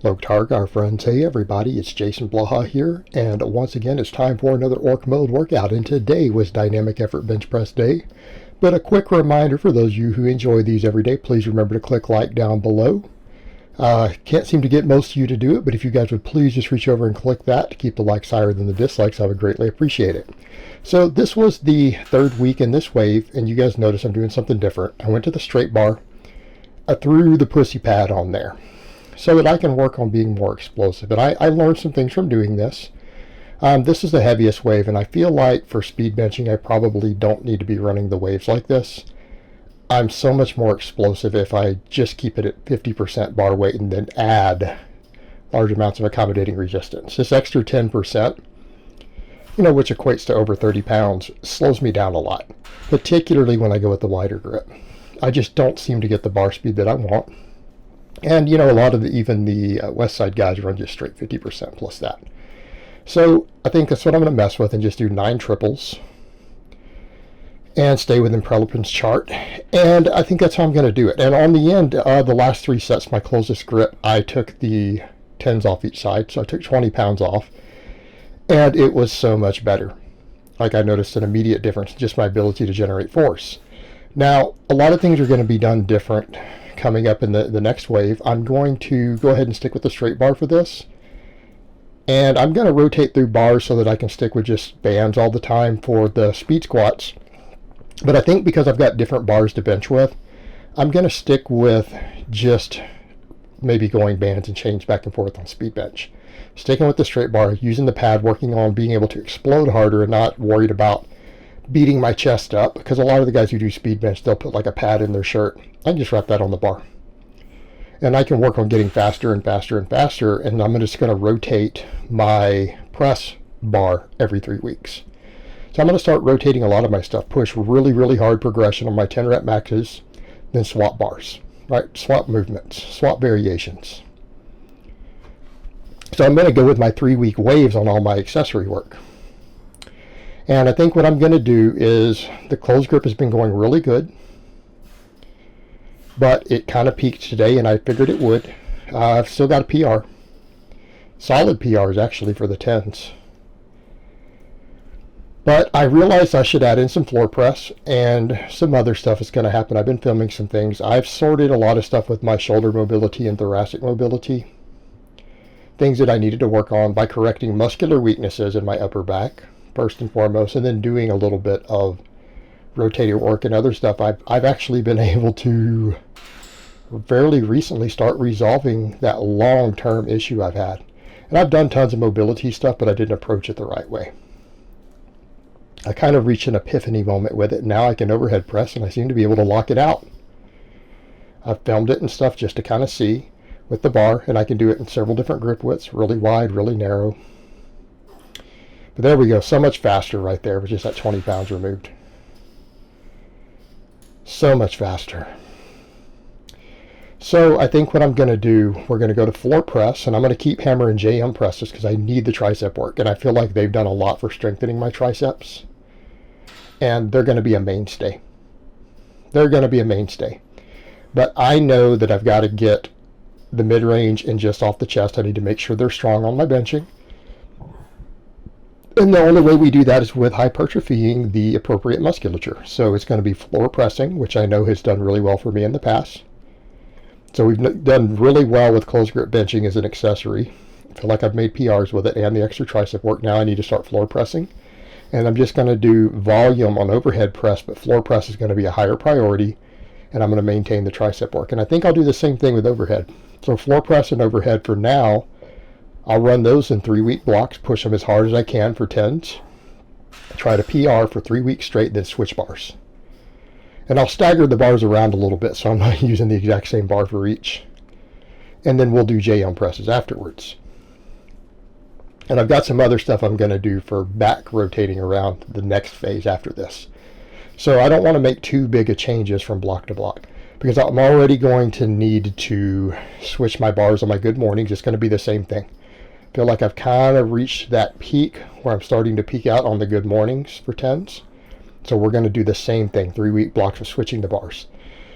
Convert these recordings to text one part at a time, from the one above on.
Targ, our friends. Hey everybody, it's Jason Blaha here, and once again it's time for another Orc Mode workout, and today was Dynamic Effort Bench Press Day. But a quick reminder for those of you who enjoy these every day, please remember to click like down below. Can't seem to get most of you to do it, but if you guys would please just reach over and click that to keep the likes higher than the dislikes, I would greatly appreciate it. So this was the third week in this wave, and you guys notice I'm doing something different. I went to the straight bar. I threw the pussy pad on there so that I can work on being more explosive. And I learned some things from doing this. This is the heaviest wave, and I feel like for speed benching, I probably don't need to be running the waves like this. I'm so much more explosive if I just keep it at 50% bar weight and then add large amounts of accommodating resistance. This extra 10%, which equates to over 30 pounds, slows me down a lot, particularly when I go with the wider grip. I just don't seem to get the bar speed that I want. And, a lot of even the West Side guys run just straight 50% plus that. So I think that's what I'm going to mess with and just do 9 triples and stay within Prelepin's chart. And I think that's how I'm going to do it. And on the end, the last 3 sets, my closest grip, I took the 10s off each side. So I took 20 pounds off. And it was so much better. Like I noticed an immediate difference in just my ability to generate force. Now, a lot of things are going to be done different coming up in the next wave. I'm going to go ahead and stick with the straight bar for this. And I'm going to rotate through bars so that I can stick with just bands all the time for the speed squats. But I think because I've got different bars to bench with, I'm going to stick with just maybe going bands and chains back and forth on speed bench. Sticking with the straight bar, using the pad, working on being able to explode harder and not worried about beating my chest up, because a lot of the guys who do speed bench, they'll put like a pad in their shirt. I can just wrap that on the bar. And I can work on getting faster and faster and faster, and I'm just going to rotate my press bar every 3 weeks. So I'm going to start rotating a lot of my stuff, push really, really hard progression on my 10 rep maxes, then swap bars, right? Swap movements, swap variations. So I'm going to go with my 3-week waves on all my accessory work. And I think what I'm going to do is, the closed grip has been going really good, but it kind of peaked today, and I figured it would. I've still got a PR. Solid PRs, actually, for the 10s. But I realized I should add in some floor press, and some other stuff is going to happen. I've been filming some things. I've sorted a lot of stuff with my shoulder mobility and thoracic mobility. Things that I needed to work on by correcting muscular weaknesses in my upper back, first and foremost, and then doing a little bit of rotator work and other stuff. I've actually been able to fairly recently start resolving that long-term issue I've had. And I've done tons of mobility stuff, but I didn't approach it the right way. I kind of reached an epiphany moment with it. Now I can overhead press, and I seem to be able to lock it out. I've filmed it and stuff just to kind of see with the bar, and I can do it in several different grip widths, really wide, really narrow. But there we go, so much faster right there with just that 20 pounds removed. So much faster. So I think what I'm going to do, we're going to go to floor press, and I'm going to keep hammering JM presses because I need the tricep work, and I feel like they've done a lot for strengthening my triceps. And they're going to be a mainstay. They're going to be a mainstay. But I know that I've got to get the mid-range and just off the chest. I need to make sure they're strong on my benching. And the only way we do that is with hypertrophying the appropriate musculature. So it's going to be floor pressing, which I know has done really well for me in the past. So we've done really well with closed grip benching as an accessory. I feel like I've made PRs with it and the extra tricep work. Now I need to start floor pressing. And I'm just going to do volume on overhead press, but floor press is going to be a higher priority. And I'm going to maintain the tricep work. And I think I'll do the same thing with overhead. So floor press and overhead for now, I'll run those in 3-week blocks, push them as hard as I can for 10s, try to PR for 3 weeks straight, then switch bars. And I'll stagger the bars around a little bit so I'm not using the exact same bar for each. And then we'll do JM presses afterwards. And I've got some other stuff I'm going to do for back rotating around the next phase after this. So I don't want to make too big of changes from block to block, because I'm already going to need to switch my bars on my good mornings. It's going to be the same thing. Feel like I've kind of reached that peak where I'm starting to peak out on the good mornings for 10s. So we're going to do the same thing, 3-week blocks of switching the bars.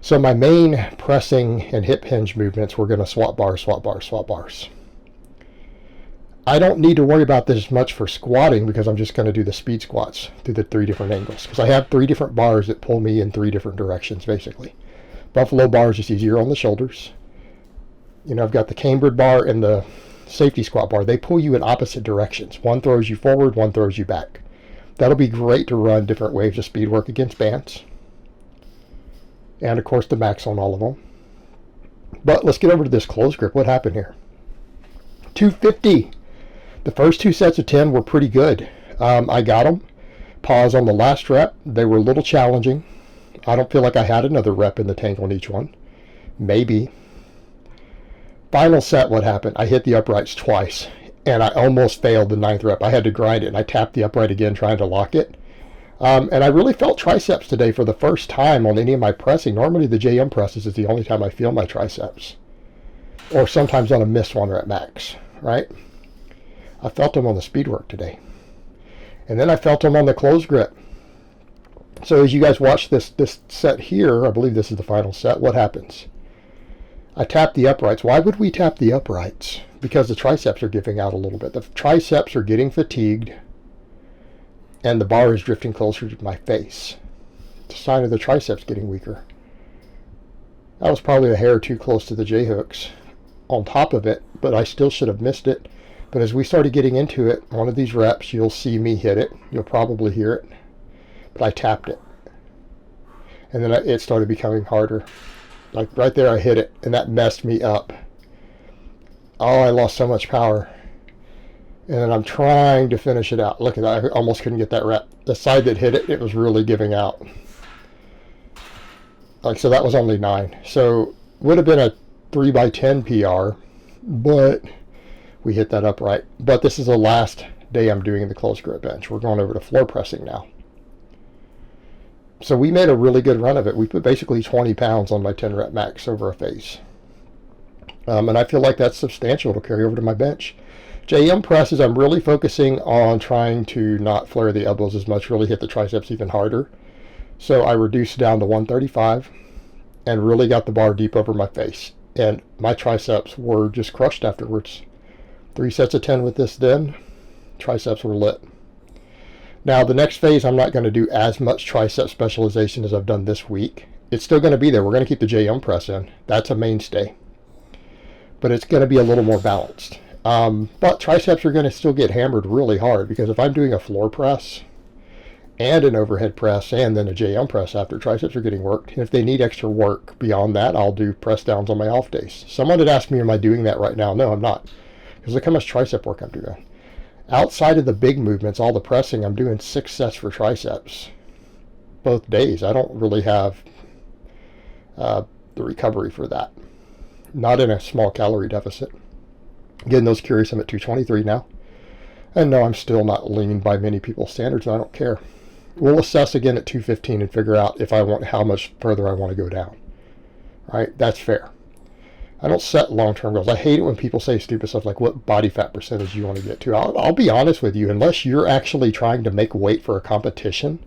So my main pressing and hip hinge movements, we're going to swap bars, swap bars, swap bars. I don't need to worry about this much for squatting because I'm just going to do the speed squats through the 3 different angles. Because I have 3 different bars that pull me in 3 different directions, basically. Buffalo bar is just easier on the shoulders. You know, I've got the cambered bar and the safety squat bar. They pull you in opposite directions. One throws you forward, one throws you back. That'll be great to run different waves of speed work against bands. And, of course, the max on all of them. But let's get over to this close grip. What happened here? 250. The first 2 sets of 10 were pretty good. I got them. Pause on the last rep. They were a little challenging. I don't feel like I had another rep in the tank on each one. Maybe. Final set, what happened? I hit the uprights twice, and I almost failed the 9th rep. I had to grind it, and I tapped the upright again trying to lock it. And I really felt triceps today for the first time on any of my pressing. Normally the JM presses is the only time I feel my triceps. Or sometimes on a missed one at max, right? I felt them on the speed work today. And then I felt them on the close grip. So as you guys watch this set here, I believe this is the final set, what happens? I tap the uprights. Why would we tap the uprights? Because the triceps are giving out a little bit. The triceps are getting fatigued, and the bar is drifting closer to my face. It's a sign of the triceps getting weaker. That was probably a hair too close to the J-hooks on top of it, but I still should have missed it. But as we started getting into it, one of these reps, you'll see me hit it. You'll probably hear it. But I tapped it. And then it started becoming harder. Like right there, I hit it, and that messed me up. Oh, I lost so much power. And then I'm trying to finish it out. Look at that. I almost couldn't get that rep. The side that hit it, it was really giving out. Like, so that was only 9. So would have been a 3x10 PR, but we hit that upright. But this is the last day I'm doing the close grip bench. We're going over to floor pressing now. So we made a really good run of it. We put basically 20 pounds on my 10 rep max over a face. And I feel like that's substantial to carry over to my bench. JM presses, I'm really focusing on trying to not flare the elbows as much, really hit the triceps even harder. So I reduced down to 135 and really got the bar deep over my face. And my triceps were just crushed afterwards. 3 sets of 10 with this then. Triceps were lit. Now the next phase, I'm not going to do as much tricep specialization as I've done this week. It's still going to be there. We're going to keep the JM press in. That's a mainstay. But it's going to be a little more balanced. But triceps are going to still get hammered really hard, because if I'm doing a floor press and an overhead press and then a JM press after, triceps are getting worked. And if they need extra work beyond that, I'll do press downs on my off days. Someone had asked me, am I doing that right now? No, I'm not. Because look how much tricep work I'm doing. Outside of the big movements, all the pressing, I'm doing 6 sets for triceps both days. I don't really have the recovery for that. Not in a small calorie deficit. Again, those curious, I'm at 223 now. And no, I'm still not lean by many people's standards, and I don't care. We'll assess again at 215 and figure out if I want, how much further I want to go down. Right? That's fair. I don't set long-term goals. I hate it when people say stupid stuff like what body fat percentage you want to get to. I'll be honest with you. Unless you're actually trying to make weight for a competition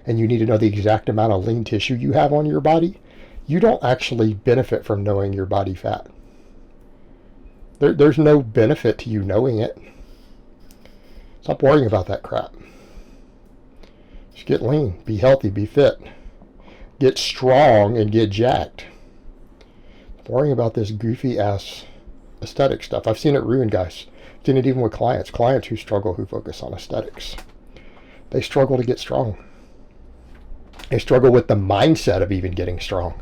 and you need to know the exact amount of lean tissue you have on your body, you don't actually benefit from knowing your body fat. There's no benefit to you knowing it. Stop worrying about that crap. Just get lean, be healthy, be fit. Get strong and get jacked. Worrying about this goofy ass aesthetic stuff. I've seen it ruin guys. I've seen it even with clients who struggle, who focus on aesthetics. They struggle to get strong. They struggle with the mindset of even getting strong.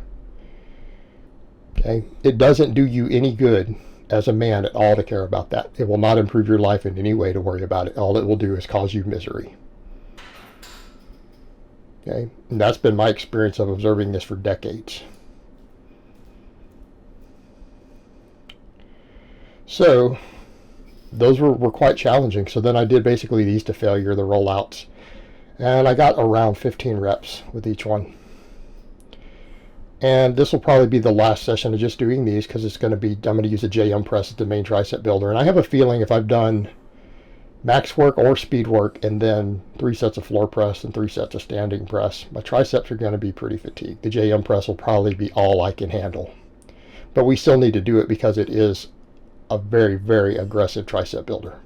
Okay? It doesn't do you any good as a man at all to care about that. It will not improve your life in any way to worry about it. All it will do is cause you misery. Okay? And that's been my experience of observing this for decades. So those were quite challenging. So then I did basically these to failure, the rollouts. And I got around 15 reps with each one. And this will probably be the last session of just doing these, because I'm going to use a JM press as the main tricep builder. And I have a feeling if I've done max work or speed work, and then 3 sets of floor press and 3 sets of standing press, my triceps are going to be pretty fatigued. The JM press will probably be all I can handle. But we still need to do it because it is a very, very aggressive tricep builder.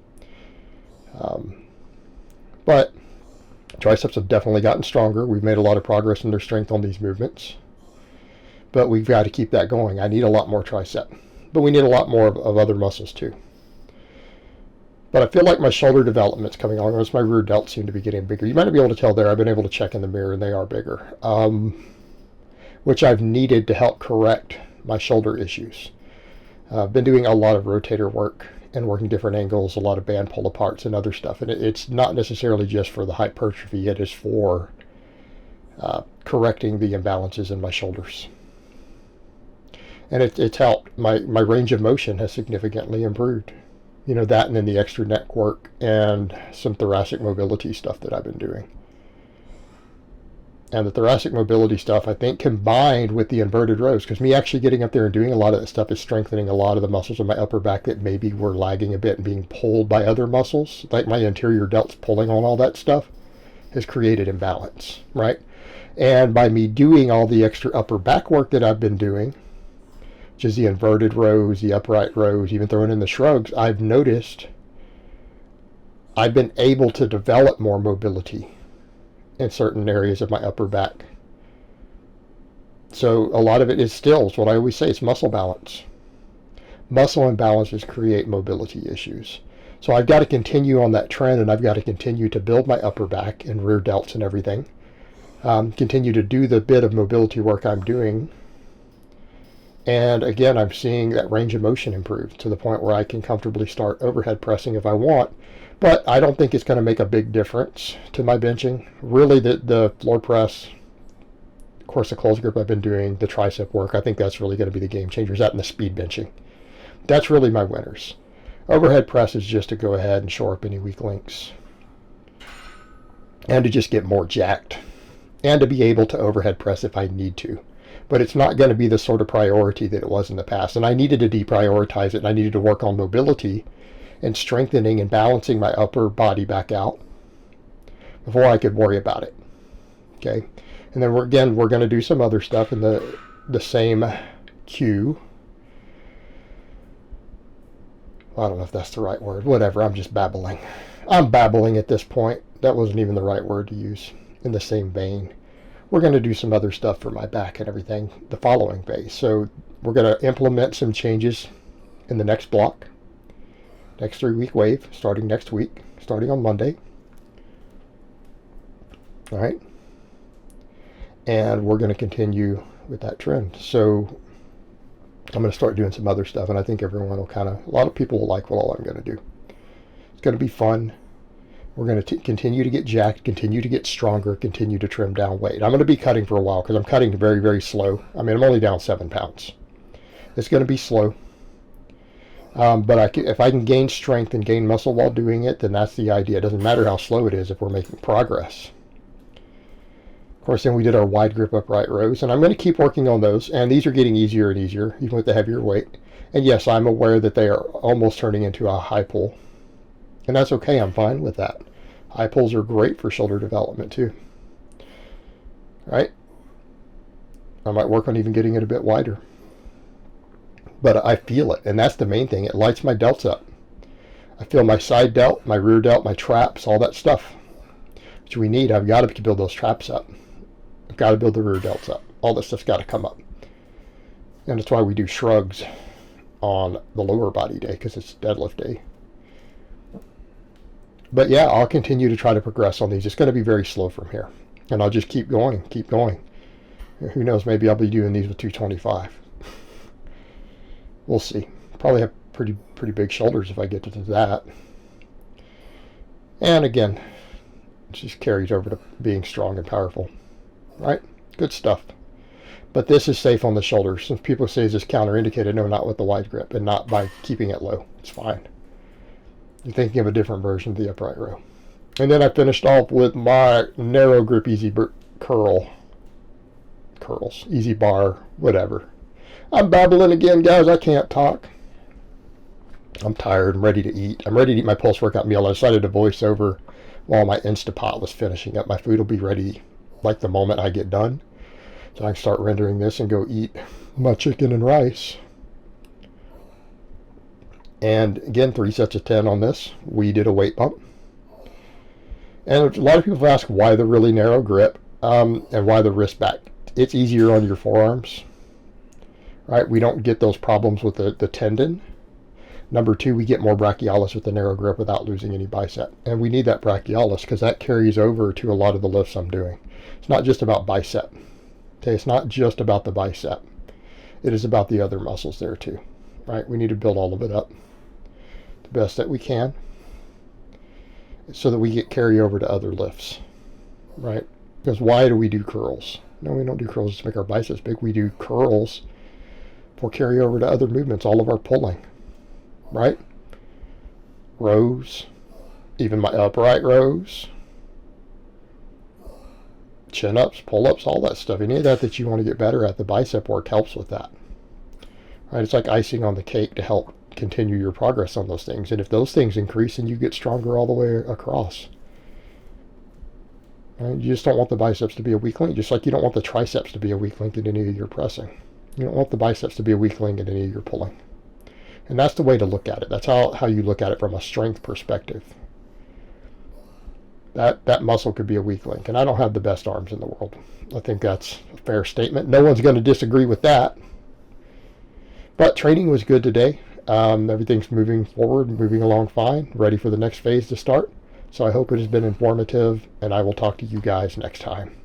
But triceps have definitely gotten stronger. We've made a lot of progress in their strength on these movements. But we've got to keep that going. I need a lot more tricep. But we need a lot more of other muscles too. But I feel like my shoulder development's coming along. As my rear delts seem to be getting bigger. You might not be able to tell there. I've been able to check in the mirror, and they are bigger. Which I've needed to help correct my shoulder issues. I've been doing a lot of rotator work and working different angles, a lot of band pull aparts and other stuff. And it's not necessarily just for the hypertrophy. It is for correcting the imbalances in my shoulders. And it's helped. My range of motion has significantly improved. You know, that and then the extra neck work and some thoracic mobility stuff that I've been doing. And the thoracic mobility stuff, I think, combined with the inverted rows, because me actually getting up there and doing a lot of that stuff is strengthening a lot of the muscles in my upper back that maybe were lagging a bit and being pulled by other muscles, like my anterior delts pulling on all that stuff, has created imbalance, right? And by me doing all the extra upper back work that I've been doing, which is the inverted rows, the upright rows, even throwing in the shrugs, I've noticed I've been able to develop more mobility in certain areas of my upper back. So a lot of it is still, it's what I always say, it's muscle balance. Muscle imbalances create mobility issues. So I've got to continue on that trend, and I've got to continue to build my upper back and rear delts and everything. Continue to do the bit of mobility work I'm doing. And again, I'm seeing that range of motion improve to the point where I can comfortably start overhead pressing if I want. But I don't think it's going to make a big difference to my benching. Really, the floor press, of course, the close grip I've been doing, the tricep work, I think that's really going to be the game changers. That and the speed benching. That's really my winners. Overhead press is just to go ahead and shore up any weak links. And to just get more jacked. And to be able to overhead press if I need to. But it's not going to be the sort of priority that it was in the past. And I needed to deprioritize it, and I needed to work on mobility and strengthening and balancing my upper body back out before I could worry about it. Okay? And then we're going to do some other stuff in the same cue. I don't know if that's the right word. Whatever, I'm just babbling. I'm babbling at this point. That wasn't even the right word to use. In the same vein. We're going to do some other stuff for my back and everything the following phase. So we're going to implement some changes in the next block, next 3-week wave, starting next week, starting on Monday. All right. And we're going to continue with that trend. So I'm going to start doing some other stuff, and I think everyone will a lot of people will like what all I'm going to do. It's going to be fun. We're going to continue to get jacked, continue to get stronger, continue to trim down weight. I'm going to be cutting for a while because I'm cutting very, very slow. I mean, I'm only down 7 pounds. It's going to be slow. But if I can gain strength and gain muscle while doing it, then that's the idea. It doesn't matter how slow it is if we're making progress. Of course, then we did our wide grip upright rows, and I'm going to keep working on those. And these are getting easier and easier, even with the heavier weight. And yes, I'm aware that they are almost turning into a high pull. And that's okay, I'm fine with that. High pulls are great for shoulder development too. Right? I might work on even getting it a bit wider. But I feel it, and that's the main thing. It lights my delts up. I feel my side delt, my rear delt, my traps, all that stuff. Which we need. I've got to build those traps up. I've got to build the rear delts up. All this stuff's got to come up. And that's why we do shrugs on the lower body day, because it's deadlift day. But yeah, I'll continue to try to progress on these. It's going to be very slow from here. And I'll just keep going, keep going. Who knows, maybe I'll be doing these with 225. We'll see. Probably have pretty big shoulders if I get to that. And again, it just carries over to being strong and powerful. Right? Good stuff. But this is safe on the shoulders. Some people say is this counterindicated. No, not with the wide grip and not by keeping it low. It's fine. You're thinking of a different version of the upright row. And then I finished off with my narrow grip easy curls, easy bar, whatever. I'm babbling again, guys. I can't talk. I'm tired. I'm ready to eat. I'm ready to eat my post-workout meal. I decided to voice over while my Instapot was finishing up. My food will be ready like the moment I get done. So I can start rendering this and go eat my chicken and rice. And again, 3 sets of 10 on this. We did a weight bump. And a lot of people have asked why the really narrow grip and why the wrist back. It's easier on your forearms, right? We don't get those problems with the tendon. Number 2, we get more brachialis with the narrow grip without losing any bicep. And we need that brachialis because that carries over to a lot of the lifts I'm doing. It's not just about bicep. Okay, it's not just about the bicep. It is about the other muscles there too, right? We need to build all of it up the best that we can so that we get carryover to other lifts, right? Because why do we do curls? No, we don't do curls to make our biceps big. We do curls for carryover to other movements, all of our pulling, right? Rows, even my upright rows, chin-ups, pull-ups, all that stuff. Any of that you want to get better at, the bicep work helps with that, right? It's like icing on the cake to help continue your progress on those things. And if those things increase, then you get stronger all the way across. Right? You just don't want the biceps to be a weak link, just like you don't want the triceps to be a weak link in any of your pressing. You don't want the biceps to be a weak link in any of your pulling. And that's the way to look at it. That's how you look at it from a strength perspective. That muscle could be a weak link. And I don't have the best arms in the world. I think that's a fair statement. No one's going to disagree with that. But training was good today. Everything's moving forward, moving along fine, ready for the next phase to start. So I hope it has been informative, and I will talk to you guys next time.